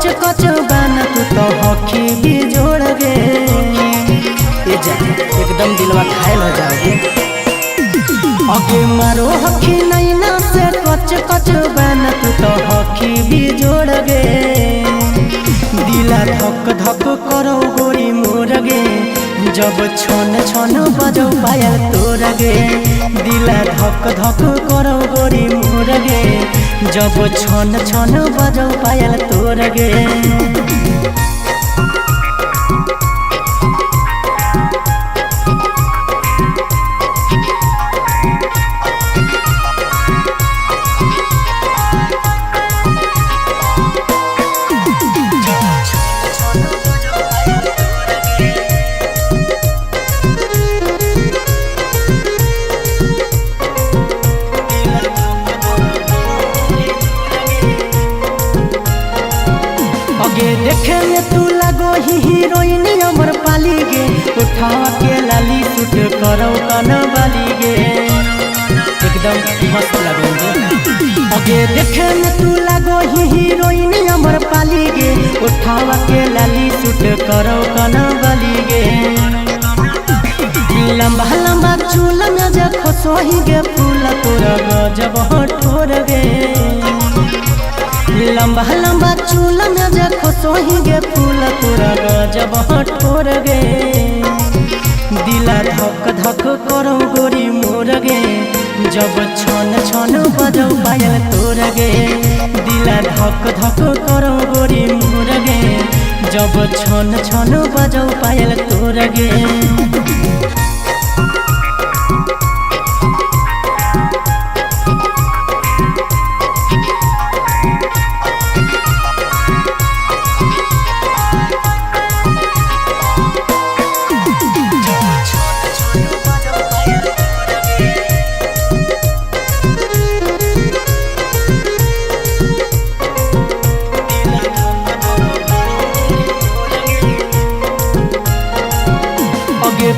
कच कच बन तू तो हॉकी भी जोड़ गे। ये जा एकदम दिलवा घायल हो जाओगे। आगे मारो हॉकी नैना से कच कच बन तू तो हॉकी भी जोड़ गे। दिला धक धक करो गोरी मोर गे, जब छन छन बजो पायल तोर गे। दिला धक धक करो गोरी मोर गे, जब छन छन बजो पायल तोर गे। आगे देखे में तू लगो ही हीरोइन अमर पाली गे। उठा के लाली सूट करो कन बाली गे, एकदम मस्त लगोगे। आगे देखे में तू लगो ही हीरोइन अमर पाली गे। उठा के लाली सूट करो कन बाली गे। लंबा लंबा चूल में देखो सोही गे फूल तोरा गजब ठोर गे। लंबा लंबा चूल में देखो सोही गे फूल तोरा गजब ठोर गे। दिला धक धक करो गोरी मोर गे, जब छन छन बजो पायल तोर गे। दिला धक धक करो गोरी मोर गे, जब छन छन बजो पायल तोर गे।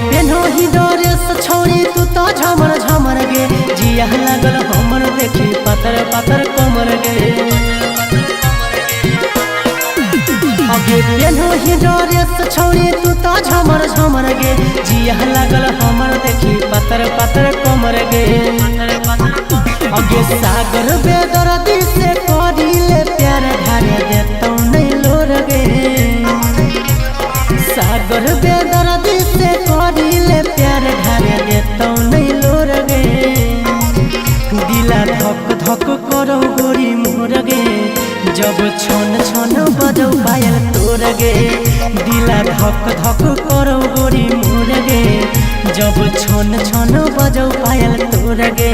पेनो ही ड्रेस छोड़ी तू तो झमर झमर गे। जिया लागल हमर देखी पातर पातर कमर गे। आगे पेनो ही ड्रेस छोड़ी तू तो झमर झमर गे। जिया लागल हमर देखी पातर पातर कमर गे। आगे सागर बेदर्दी से करिले प्यार ढारे देतौ नहीं लोर गे। सागर बेदर्दी से करिले प्यार ढारे देतौ नहीं लोर गे। दिला धक धक करो गोरी मोर गे, जब छन छन बजो पायल तोर गे। दिला धक धक करो गोरी मोर गे, जब छन छन बजो पायल तोर गे।